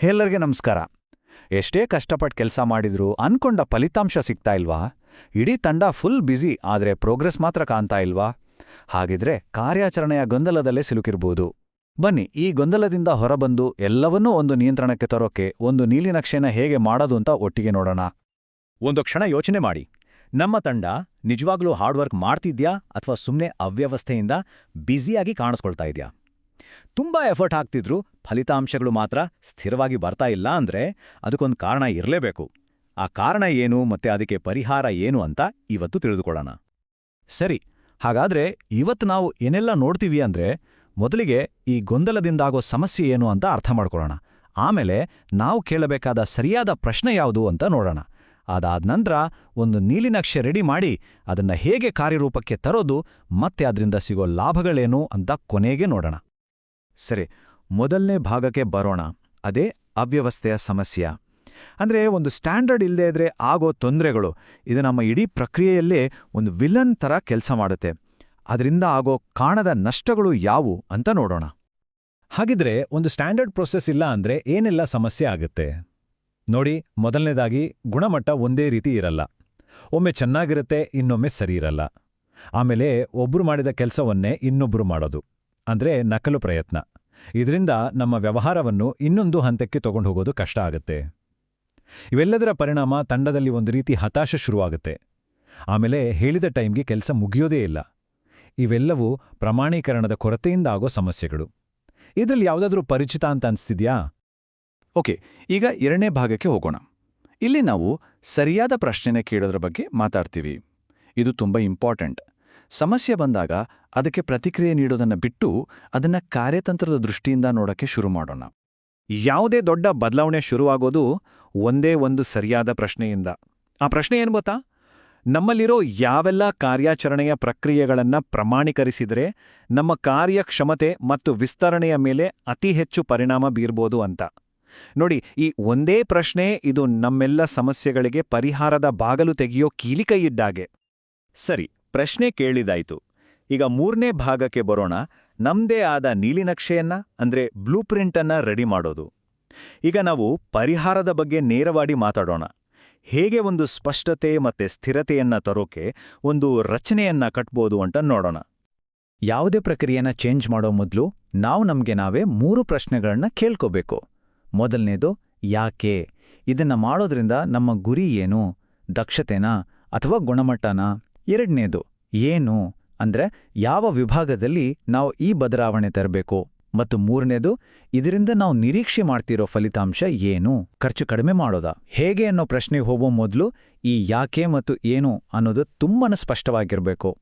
ಎಲ್ಲರಿಗೆ ನಮಸ್ಕಾರ. ಎಷ್ಟೇ ಕಷ್ಟಪಟ್ಟು ಕೆಲಸ ಮಾಡಿದ್ರೂ ಅನ್ಕೊಂಡ ಫಲಿತಾಂಶ ಸಿಗ್ತಾ ಇಲ್ವಾ? ಇಡೀ ತಂಡ ಫುಲ್ ಬ್ಯುಸಿ, ಆದರೆ ಪ್ರೋಗ್ರೆಸ್ ಮಾತ್ರ ಕಾಣ್ತಾ ಇಲ್ವಾ? ಹಾಗಿದ್ರೆ ಕಾರ್ಯಾಚರಣೆಯ ಗೊಂದಲದಲ್ಲೇ ಸಿಲುಕಿರ್ಬೋದು. ಬನ್ನಿ, ಈ ಗೊಂದಲದಿಂದ ಹೊರಬಂದು ಎಲ್ಲವನ್ನೂ ಒಂದು ನಿಯಂತ್ರಣಕ್ಕೆ ತರೋಕೆ ಒಂದು ನೀಲಿನಕ್ಷೆನ ಹೇಗೆ ಮಾಡೋದು ಅಂತ ಒಟ್ಟಿಗೆ ನೋಡೋಣ. ಒಂದು ಕ್ಷಣ ಯೋಚನೆ ಮಾಡಿ. ನಮ್ಮ ತಂಡ ನಿಜವಾಗ್ಲೂ ಹಾರ್ಡ್ ವರ್ಕ್ ಮಾಡ್ತಿದ್ಯಾ ಅಥವಾ ಸುಮ್ಮನೆ ಅವ್ಯವಸ್ಥೆಯಿಂದ ಬ್ಯುಸಿಯಾಗಿ ಕಾಣಿಸ್ಕೊಳ್ತಾ ಇದೆಯಾ? ತುಂಬಾ ಎಫರ್ಟ್ ಹಾಕ್ತಿದ್ರು ಫಲಿತಾಂಶಗಳು ಮಾತ್ರ ಸ್ಥಿರವಾಗಿ ಬರ್ತಾ ಇಲ್ಲ ಅಂದ್ರೆ ಅದಕ್ಕೊಂದು ಕಾರಣ ಇರಲೇಬೇಕು. ಆ ಕಾರಣ ಏನು ಮತ್ತೆ ಅದಕ್ಕೆ ಪರಿಹಾರ ಏನು ಅಂತ ಇವತ್ತು ತಿಳಿದುಕೊಳ್ಳೋಣ. ಸರಿ, ಹಾಗಾದ್ರೆ ಇವತ್ತು ನಾವು ಏನೆಲ್ಲ ನೋಡ್ತೀವಿ ಅಂದ್ರೆ, ಮೊದಲಿಗೆ ಈ ಗೊಂದಲದಿಂದಾಗೋ ಸಮಸ್ಯೆ ಏನು ಅಂತ ಅರ್ಥ ಮಾಡ್ಕೊಳ್ಳೋಣ. ಆಮೇಲೆ ನಾವು ಕೇಳಬೇಕಾದ ಸರಿಯಾದ ಪ್ರಶ್ನೆ ಯಾವುದು ಅಂತ ನೋಡೋಣ. ಅದಾದ ನಂತರ ಒಂದು ನೀಲಿನಕ್ಷೆ ರೆಡಿ ಮಾಡಿ ಅದನ್ನ ಹೇಗೆ ಕಾರ್ಯರೂಪಕ್ಕೆ ತರೋದು ಮತ್ತೆ ಅದರಿಂದ ಸಿಗೋ ಲಾಭಗಳೇನು ಅಂತ ಕೊನೆಗೆ ನೋಡೋಣ. ಸರಿ, ಮೊದಲನೇ ಭಾಗಕ್ಕೆ ಬರೋಣ. ಅದೇ ಅವ್ಯವಸ್ಥೆಯ ಸಮಸ್ಯೆ. ಅಂದ್ರೆ ಒಂದು ಸ್ಟ್ಯಾಂಡರ್ಡ್ ಇಲ್ಲದೇ ಇದ್ರೆ ಆಗೋ ತೊಂದರೆಗಳು. ಇದು ನಮ್ಮ ಇಡೀ ಪ್ರಕ್ರಿಯೆಯಲ್ಲೇ ಒಂದು ವಿಲನ್ ಥರ ಕೆಲಸ ಮಾಡುತ್ತೆ. ಅದರಿಂದ ಆಗೋ ಕಾಣದ ನಷ್ಟಗಳು ಯಾವುವು ಅಂತ ನೋಡೋಣ. ಹಾಗಿದ್ರೆ ಒಂದು ಸ್ಟ್ಯಾಂಡರ್ಡ್ ಪ್ರೊಸೆಸ್ ಇಲ್ಲ ಅಂದ್ರೆ ಏನೆಲ್ಲ ಸಮಸ್ಯೆ ಆಗುತ್ತೆ ನೋಡಿ. ಮೊದಲನೇದಾಗಿ, ಗುಣಮಟ್ಟ ಒಂದೇ ರೀತಿ ಇರಲ್ಲ. ಒಮ್ಮೆ ಚೆನ್ನಾಗಿರುತ್ತೆ, ಇನ್ನೊಮ್ಮೆ ಸರಿ ಇರಲ್ಲ. ಆಮೇಲೆ ಒಬ್ರು ಮಾಡಿದ ಕೆಲಸವನ್ನೇ ಇನ್ನೊಬ್ರು ಮಾಡೋದು, ಅಂದ್ರೆ ನಕಲು ಪ್ರಯತ್ನ. ಇದರಿಂದ ನಮ್ಮ ವ್ಯವಹಾರವನ್ನು ಇನ್ನೊಂದು ಹಂತಕ್ಕೆ ತಗೊಂಡು ಹೋಗೋದು ಕಷ್ಟ ಆಗುತ್ತೆ. ಇವೆಲ್ಲದರ ಪರಿಣಾಮ ತಂಡದಲ್ಲಿ ಒಂದು ರೀತಿ ಹತಾಶ ಶುರುವಾಗುತ್ತೆ. ಆಮೇಲೆ ಹೇಳಿದ ಟೈಮ್ಗೆ ಕೆಲಸ ಮುಗಿಯೋದೇ ಇಲ್ಲ. ಇವೆಲ್ಲವೂ ಪ್ರಮಾಣೀಕರಣದ ಕೊರತೆಯಿಂದ ಆಗೋ ಸಮಸ್ಯೆಗಳು. ಇದರಲ್ಲಿ ಯಾವುದಾದ್ರೂ ಪರಿಚಿತ ಅಂತ ಅನ್ಸ್ತಿದ್ಯಾ? ಓಕೆ, ಈಗ ಎರಡನೇ ಭಾಗಕ್ಕೆ ಹೋಗೋಣ. ಇಲ್ಲಿ ನಾವು ಸರಿಯಾದ ಪ್ರಶ್ನೆನ ಕೇಳೋದ್ರ ಬಗ್ಗೆ ಮಾತಾಡ್ತೀವಿ. ಇದು ತುಂಬ ಇಂಪಾರ್ಟೆಂಟ್. ಸಮಸ್ಯೆ ಬಂದಾಗ ಅದಕ್ಕೆ ಪ್ರತಿಕ್ರಿಯೆ ನೀಡೋದನ್ನ ಬಿಟ್ಟು ಅದನ್ನ ಕಾರ್ಯತಂತ್ರದ ದೃಷ್ಟಿಯಿಂದ ನೋಡೋಕ್ಕೆ ಶುರು ಮಾಡೋಣ. ಯಾವುದೇ ದೊಡ್ಡ ಬದಲಾವಣೆ ಶುರುವಾಗೋದು ಒಂದೇ ಒಂದು ಸರಿಯಾದ ಪ್ರಶ್ನೆಯಿಂದ. ಆ ಪ್ರಶ್ನೆ ಏನು ಗೊತ್ತಾ? ನಮ್ಮಲ್ಲಿರೋ ಯಾವೆಲ್ಲ ಕಾರ್ಯಾಚರಣೆಯ ಪ್ರಕ್ರಿಯೆಗಳನ್ನ ಪ್ರಮಾಣೀಕರಿಸಿದರೆ ನಮ್ಮ ಕಾರ್ಯಕ್ಷಮತೆ ಮತ್ತು ವಿಸ್ತರಣೆಯ ಮೇಲೆ ಅತಿ ಹೆಚ್ಚು ಪರಿಣಾಮ ಬೀರ್ಬೋದು ಅಂತ. ನೋಡಿ, ಈ ಒಂದೇ ಪ್ರಶ್ನೆ ಇದು ನಮ್ಮೆಲ್ಲ ಸಮಸ್ಯೆಗಳಿಗೆ ಪರಿಹಾರದ ಬಾಗಲು ತೆಗೆಯೋ ಕೀಲಿಕೈ ಇದ್ದಾಗೆ. ಸರಿ, ಪ್ರಶ್ನೆ ಕೇಳಿದಾಯ್ತು. ಈಗ ಮೂರನೇ ಭಾಗಕ್ಕೆ ಬರೋಣ. ನಮ್ದೇ ಆದ ನೀಲಿನಕ್ಷೆಯನ್ನ ಅಂದ್ರೆ ಬ್ಲೂ ಪ್ರಿಂಟನ್ನ ರೆಡಿ ಮಾಡೋದು. ಈಗ ನಾವು ಪರಿಹಾರದ ಬಗ್ಗೆ ನೇರವಾಗಿ ಮಾತಾಡೋಣ. ಹೇಗೆ ಒಂದು ಸ್ಪಷ್ಟತೆ ಮತ್ತೆ ಸ್ಥಿರತೆಯನ್ನ ತರೋಕೆ ಒಂದು ರಚನೆಯನ್ನ ಕಟ್ಬೋದು ಅಂತ ನೋಡೋಣ. ಯಾವುದೇ ಪ್ರಕ್ರಿಯೆನ ಚೇಂಜ್ ಮಾಡೋ ಮೊದಲು ನಾವು ನಮ್ಗೆ ನಾವೇ 3 ಪ್ರಶ್ನೆಗಳನ್ನ ಕೇಳ್ಕೋಬೇಕು. ಮೊದಲನೇದು, ಯಾಕೆ? ಇದನ್ನ ಮಾಡೋದ್ರಿಂದ ನಮ್ಮ ಗುರಿ ಏನು? ದಕ್ಷತೆನಾ ಅಥವಾ ಗುಣಮಟ್ಟನಾ? ಎರಡನೇದು, ಏನು ಅಂದ್ರೆ ಯಾವ ವಿಭಾಗದಲ್ಲಿ ನಾವು ಈ ಬದಲಾವಣೆ ತರಬೇಕು? ಮತ್ತು ಮೂರನೇದು, ಇದರಿಂದ ನಾವು ನಿರೀಕ್ಷೆ ಮಾಡ್ತಿರೋ ಫಲಿತಾಂಶ ಏನು? ಖರ್ಚು ಕಡಿಮೆ ಮಾಡೋದಾ? ಹೇಗೆ ಅನ್ನೋ ಪ್ರಶ್ನೆಗೆ ಹೋಗೋ ಮೊದಲು ಈ ಯಾಕೆ ಮತ್ತು ಏನು ಅನ್ನೋದು ತುಂಬಾನೇ ಸ್ಪಷ್ಟವಾಗಿರ್ಬೇಕು.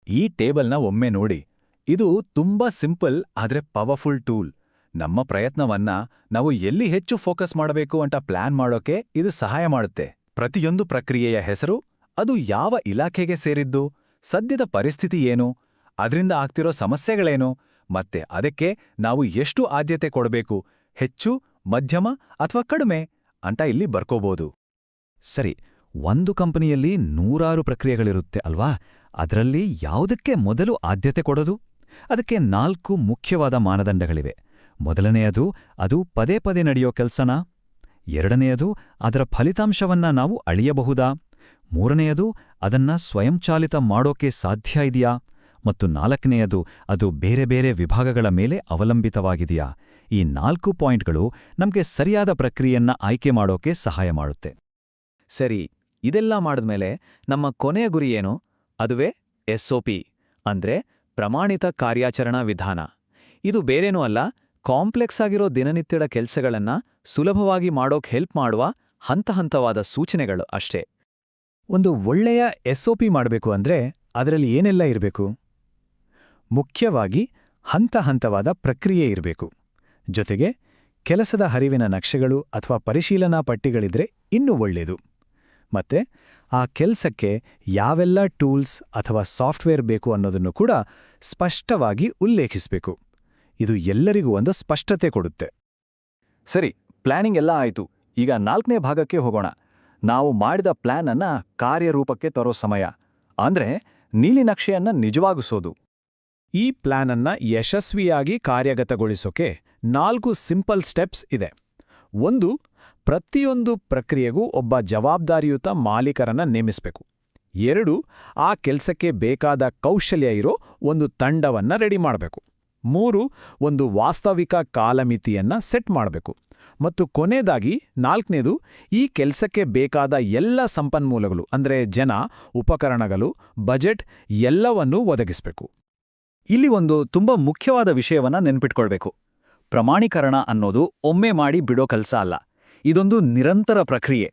ಈ ಟೇಬಲ್ನ ಒಮ್ಮೆ ನೋಡಿ. ಇದು ತುಂಬಾ ಸಿಂಪಲ್ ಆದ್ರೆ ಪವರ್ಫುಲ್ ಟೂಲ್. ನಮ್ಮ ಪ್ರಯತ್ನವನ್ನ ನಾವು ಎಲ್ಲಿ ಹೆಚ್ಚು ಫೋಕಸ್ ಮಾಡಬೇಕು ಅಂತ ಪ್ಲಾನ್ ಮಾಡೋಕೆ ಇದು ಸಹಾಯ ಮಾಡುತ್ತೆ. ಪ್ರತಿಯೊಂದು ಪ್ರಕ್ರಿಯೆಯ ಹೆಸರು, ಅದು ಯಾವ ಇಲಾಖೆಗೆ ಸೇರಿದ್ದು, ಸದ್ಯದ ಪರಿಸ್ಥಿತಿ ಏನು, ಅದರಿಂದ ಆಗ್ತಿರೋ ಸಮಸ್ಯೆಗಳೇನು, ಮತ್ತೆ ಅದಕ್ಕೆ ನಾವು ಎಷ್ಟು ಆದ್ಯತೆ ಕೊಡಬೇಕು, ಹೆಚ್ಚು, ಮಧ್ಯಮ ಅಥವಾ ಕಡಿಮೆ ಅಂತ ಇಲ್ಲಿ ಬರ್ಕೋಬೋದು. ಸರಿ, ಒಂದು ಕಂಪನಿಯಲ್ಲಿ 100 ಪ್ರಕ್ರಿಯೆಗಳಿರುತ್ತೆ ಅಲ್ವಾ? ಅದರಲ್ಲಿ ಯಾವುದಕ್ಕೆ ಮೊದಲು ಆದ್ಯತೆ ಕೊಡೋದು? ಅದಕ್ಕೆ 4 ಮುಖ್ಯವಾದ ಮಾನದಂಡಗಳಿವೆ. ಮೊದಲನೆಯದು, ಅದು ಪದೇ ಪದೇ ನಡೆಯೋ ಕೆಲ್ಸನಾ? ಎರಡನೆಯದು, ಅದರ ಫಲಿತಾಂಶವನ್ನ ನಾವು ಅಳಿಯಬಹುದಾ? ಮೂರನೆಯದು, ಅದನ್ನ ಸ್ವಯಂಚಾಲಿತ ಮಾಡೋಕೆ ಸಾಧ್ಯ ಇದೆಯಾ? ಮತ್ತು ನಾಲ್ಕನೆಯದು, ಅದು ಬೇರೆ ಬೇರೆ ವಿಭಾಗಗಳ ಮೇಲೆ ಅವಲಂಬಿತವಾಗಿದೆಯಾ? ಈ 4 ಪಾಯಿಂಟ್ಗಳು ನಮಗೆ ಸರಿಯಾದ ಪ್ರಕ್ರಿಯೆಯನ್ನ ಆಯ್ಕೆ ಮಾಡೋಕೆ ಸಹಾಯ ಮಾಡುತ್ತೆ. ಸರಿ, ಇದೆಲ್ಲ ಮಾಡಿದ್ಮೇಲೆ ನಮ್ಮ ಕೊನೆಯ ಗುರಿ ಏನು? ಅದುವೇ SOP ಅಂದ್ರೆ ಪ್ರಮಾಣಿತ ಕಾರ್ಯಾಚರಣಾ ವಿಧಾನ. ಇದು ಬೇರೇನೂ ಅಲ್ಲ, ಕಾಂಪ್ಲೆಕ್ಸ್ ಆಗಿರೋ ದಿನನಿತ್ಯದ ಕೆಲಸಗಳನ್ನ ಸುಲಭವಾಗಿ ಮಾಡೋಕ್ ಹೆಲ್ಪ್ ಮಾಡುವ ಹಂತಹಂತವಾದ ಸೂಚನೆಗಳು ಅಷ್ಟೇ. ಒಂದು ಒಳ್ಳೆಯ SOP ಮಾಡಬೇಕು ಅಂದ್ರೆ ಅದರಲ್ಲಿ ಏನೆಲ್ಲ ಇರಬೇಕು? ಮುಖ್ಯವಾಗಿ ಹಂತಹಂತವಾದ ಪ್ರಕ್ರಿಯೆ ಇರಬೇಕು. ಜೊತೆಗೆ ಕೆಲಸದ ಹರಿವಿನ ನಕ್ಷೆಗಳು ಅಥವಾ ಪರಿಶೀಲನಾ ಪಟ್ಟಿಗಳಿದ್ರೆ ಇನ್ನೂ ಒಳ್ಳೆಯದು. ಮತ್ತೆ ಆ ಕೆಲಸಕ್ಕೆ ಯಾವೆಲ್ಲ ಟೂಲ್ಸ್ ಅಥವಾ ಸಾಫ್ಟ್ವೇರ್ ಬೇಕು ಅನ್ನೋದನ್ನು ಕೂಡ ಸ್ಪಷ್ಟವಾಗಿ ಉಲ್ಲೇಖಿಸಬೇಕು. ಇದು ಎಲ್ಲರಿಗೂ ಒಂದು ಸ್ಪಷ್ಟತೆ ಕೊಡುತ್ತೆ. ಸರಿ, ಪ್ಲಾನಿಂಗ್ ಎಲ್ಲ ಆಯ್ತು. ಈಗ 4ನೇ ಭಾಗಕ್ಕೆ ಹೋಗೋಣ. ನಾವು ಮಾಡಿದ ಪ್ಲಾನ್ ಅನ್ನ ಕಾರ್ಯರೂಪಕ್ಕೆ ತರೋ ಸಮಯ. ಅಂದ್ರೆ ನೀಲಿನಕ್ಷೆಯನ್ನ ನಿಜವಾಗಿಸೋದು. ಈ ಪ್ಲಾನ್ ಅನ್ನ ಯಶಸ್ವಿಯಾಗಿ ಕಾರ್ಯಗತಗೊಳಿಸೋಕೆ 4 ಸಿಂಪಲ್ ಸ್ಟೆಪ್ಸ್ ಇದೆ. ಒಂದು, ಪ್ರತಿಯೊಂದು ಪ್ರಕ್ರಿಯೆಗೂ ಒಬ್ಬ ಜವಾಬ್ದಾರಿಯುತ ಮಾಲೀಕರನ್ನ ನೇಮಿಸಬೇಕು. 2, ಆ ಕೆಲಸಕ್ಕೆ ಬೇಕಾದ ಕೌಶಲ್ಯ ಇರೋ ಒಂದು ತಂಡವನ್ನ ರೆಡಿ ಮಾಡಬೇಕು. 3, ಒಂದು ವಾಸ್ತವಿಕ ಕಾಲಮಿತಿಯನ್ನ ಸೆಟ್ ಮಾಡಬೇಕು. ಮತ್ತು ಕೊನೆಯದಾಗಿ 4ನೇದು, ಈ ಕೆಲಸಕ್ಕೆ ಬೇಕಾದ ಎಲ್ಲ ಸಂಪನ್ಮೂಲಗಳು ಅಂದ್ರೆ ಜನ, ಉಪಕರಣಗಳು, ಬಜೆಟ್ ಎಲ್ಲವನ್ನೂ ಒದಗಿಸಬೇಕು. ಇಲ್ಲಿ ಒಂದು ತುಂಬ ಮುಖ್ಯವಾದ ವಿಷಯವನ್ನ ನೆನ್ಪಿಟ್ಕೊಳ್ಬೇಕು. ಪ್ರಮಾಣೀಕರಣ ಅನ್ನೋದು ಒಮ್ಮೆ ಮಾಡಿ ಬಿಡೋ ಕೆಲಸ ಅಲ್ಲ. ಇದೊಂದು ನಿರಂತರ ಪ್ರಕ್ರಿಯೆ.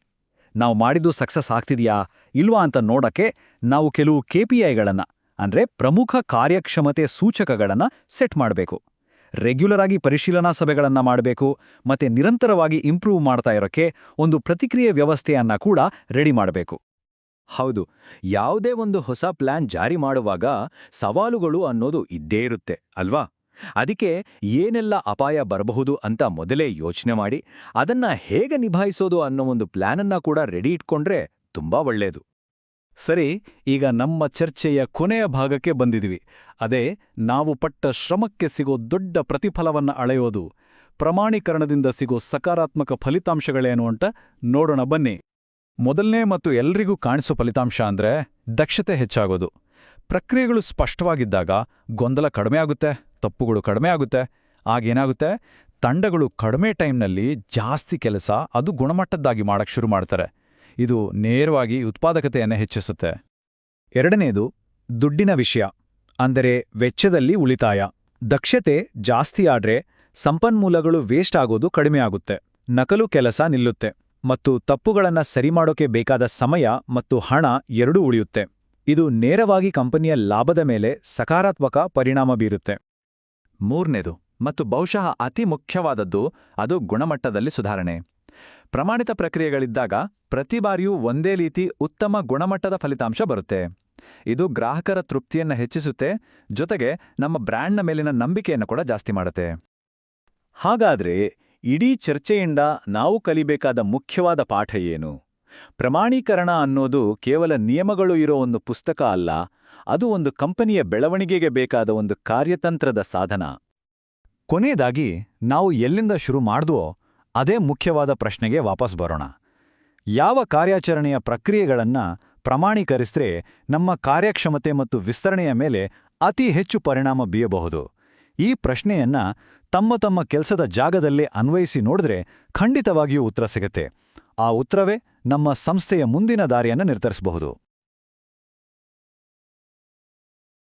ನಾವು ಮಾಡಿದ್ದು ಸಕ್ಸಸ್ ಆಗ್ತಿದೆಯಾ ಇಲ್ವಾ ಅಂತ ನೋಡಕ್ಕೆ ನಾವು ಕೆಲವು KPIಗಳನ್ನ ಅಂದ್ರೆ ಪ್ರಮುಖ ಕಾರ್ಯಕ್ಷಮತೆ ಸೂಚಕಗಳನ್ನ ಸೆಟ್ ಮಾಡಬೇಕು. ರೆಗ್ಯುಲರ್ ಆಗಿ ಪರಿಶೀಲನಾ ಸಭೆಗಳನ್ನ ಮಾಡಬೇಕು ಮತ್ತೆ ನಿರಂತರವಾಗಿ ಇಂಪ್ರೂವ್ ಮಾಡ್ತಾ ಇರೋಕ್ಕೆ ಒಂದು ಪ್ರತಿಕ್ರಿಯೆ ವ್ಯವಸ್ಥೆಯನ್ನ ಕೂಡ ರೆಡಿ ಮಾಡಬೇಕು. ಹೌದು, ಯಾವುದೇ ಒಂದು ಹೊಸ ಪ್ಲಾನ್ ಜಾರಿ ಮಾಡುವಾಗ ಸವಾಲುಗಳು ಅನ್ನೋದು ಇದ್ದೇ ಇರುತ್ತೆ ಅಲ್ವಾ? ಅದಕ್ಕೆ ಏನೆಲ್ಲ ಅಪಾಯ ಬರಬಹುದು ಅಂತ ಮೊದಲೇ ಯೋಚನೆ ಮಾಡಿ ಅದನ್ನ ಹೇಗೆ ನಿಭಾಯಿಸೋದು ಅನ್ನೋ ಒಂದು ಪ್ಲಾನನ್ನ ಕೂಡ ರೆಡಿ ಇಟ್ಕೊಂಡ್ರೆ ತುಂಬಾ ಒಳ್ಳೆಯದು. ಸರಿ, ಈಗ ನಮ್ಮ ಚರ್ಚೆಯ ಕೊನೆಯ ಭಾಗಕ್ಕೆ ಬಂದಿದ್ವಿ. ಅದೇ ನಾವು ಪಟ್ಟ ಶ್ರಮಕ್ಕೆ ಸಿಗೋ ದೊಡ್ಡ ಪ್ರತಿಫಲವನ್ನ ಅಳೆಯೋದು. ಪ್ರಮಾಣೀಕರಣದಿಂದ ಸಿಗೋ ಸಕಾರಾತ್ಮಕ ಫಲಿತಾಂಶಗಳೇನು ಅಂತ ನೋಡೋಣ ಬನ್ನಿ. ಮೊದಲನೇ ಮತ್ತು ಎಲ್ರಿಗೂ ಕಾಣಿಸೋ ಫಲಿತಾಂಶ ಅಂದ್ರೆ ದಕ್ಷತೆ ಹೆಚ್ಚಾಗೋದು. ಪ್ರಕ್ರಿಯೆಗಳು ಸ್ಪಷ್ಟವಾಗಿದ್ದಾಗ ಗೊಂದಲ ಕಡಿಮೆ ಆಗುತ್ತೆ, ತಪ್ಪುಗಳು ಕಡಿಮೆ ಆಗುತ್ತೆ. ಆಗೇನಾಗುತ್ತೆ, ತಂಡಗಳು ಕಡಿಮೆ ಟೈಮ್ನಲ್ಲಿ ಜಾಸ್ತಿ ಕೆಲಸ, ಅದು ಗುಣಮಟ್ಟದ್ದಾಗಿ ಮಾಡಕ್ ಶುರು ಮಾಡ್ತಾರೆ. ಇದು ನೇರವಾಗಿ ಉತ್ಪಾದಕತೆಯನ್ನು ಹೆಚ್ಚಿಸುತ್ತೆ. 2ನೇದು, ದುಡ್ಡಿನ ವಿಷಯ ಅಂದರೆ ವೆಚ್ಚದಲ್ಲಿ ಉಳಿತಾಯ. ದಕ್ಷತೆ ಜಾಸ್ತಿ ಆದ್ರೆ ಸಂಪನ್ಮೂಲಗಳು ವೇಸ್ಟ್ ಆಗೋದು ಕಡಿಮೆ ಆಗುತ್ತೆ, ನಕಲು ಕೆಲಸ ನಿಲ್ಲುತ್ತೆ ಮತ್ತು ತಪ್ಪುಗಳನ್ನ ಸರಿಮಾಡೋಕೆ ಬೇಕಾದ ಸಮಯ ಮತ್ತು ಹಣ ಎರಡೂ ಉಳಿಯುತ್ತೆ. ಇದು ನೇರವಾಗಿ ಕಂಪನಿಯ ಲಾಭದ ಮೇಲೆ ಸಕಾರಾತ್ಮಕ ಪರಿಣಾಮ ಬೀರುತ್ತೆ. 3ನೇದು ಮತ್ತು ಬಹುಶಃ ಅತಿ ಮುಖ್ಯವಾದದ್ದು, ಅದು ಗುಣಮಟ್ಟದಲ್ಲಿ ಸುಧಾರಣೆ. ಪ್ರಮಾಣಿತ ಪ್ರಕ್ರಿಯೆಗಳಿದ್ದಾಗ ಪ್ರತಿ ಬಾರಿಯೂ ಒಂದೇ ರೀತಿ ಉತ್ತಮ ಗುಣಮಟ್ಟದ ಫಲಿತಾಂಶ ಬರುತ್ತೆ. ಇದು ಗ್ರಾಹಕರ ತೃಪ್ತಿಯನ್ನ ಹೆಚ್ಚಿಸುತ್ತೆ, ಜೊತೆಗೆ ನಮ್ಮ ಬ್ರ್ಯಾಂಡ್ನ ಮೇಲಿನ ನಂಬಿಕೆಯನ್ನು ಕೂಡ ಜಾಸ್ತಿ ಮಾಡುತ್ತೆ. ಹಾಗಾದ್ರೆ ಇಡೀ ಚರ್ಚೆಯಿಂದ ನಾವು ಕಲಿಬೇಕಾದ ಮುಖ್ಯವಾದ ಪಾಠ ಏನು? ಪ್ರಮಾಣೀಕರಣ ಅನ್ನೋದು ಕೇವಲ ನಿಯಮಗಳು ಇರೋ ಒಂದು ಪುಸ್ತಕ ಅಲ್ಲ, ಅದು ಒಂದು ಕಂಪನಿಯ ಬೆಳವಣಿಗೆಗೆ ಬೇಕಾದ ಒಂದು ಕಾರ್ಯತಂತ್ರದ ಸಾಧನ. ಕೊನೆಯದಾಗಿ ನಾವು ಎಲ್ಲಿಂದ ಶುರು ಮಾಡ್ದೋ ಅದೇ ಮುಖ್ಯವಾದ ಪ್ರಶ್ನೆಗೆ ವಾಪಸ್ ಬರೋಣ. ಯಾವ ಕಾರ್ಯಾಚರಣೆಯ ಪ್ರಕ್ರಿಯೆಗಳನ್ನ ಪ್ರಮಾಣೀಕರಿಸಿದ್ರೆ ನಮ್ಮ ಕಾರ್ಯಕ್ಷಮತೆ ಮತ್ತು ವಿಸ್ತರಣೆಯ ಮೇಲೆ ಅತಿ ಹೆಚ್ಚು ಪರಿಣಾಮ ಬೀಯಬಹುದು? ಈ ಪ್ರಶ್ನೆಯನ್ನ ತಮ್ಮ ಕೆಲಸದ ಜಾಗದಲ್ಲೇ ಅನ್ವಯಿಸಿ ನೋಡಿದ್ರೆ ಖಂಡಿತವಾಗಿಯೂ ಉತ್ತರ ಸಿಗುತ್ತೆ. ಆ ಉತ್ತರವೇ ನಮ್ಮ ಸಂಸ್ಥೆಯ ಮುಂದಿನ ದಾರಿಯನ್ನು ನಿರ್ಧರಿಸಬಹುದು.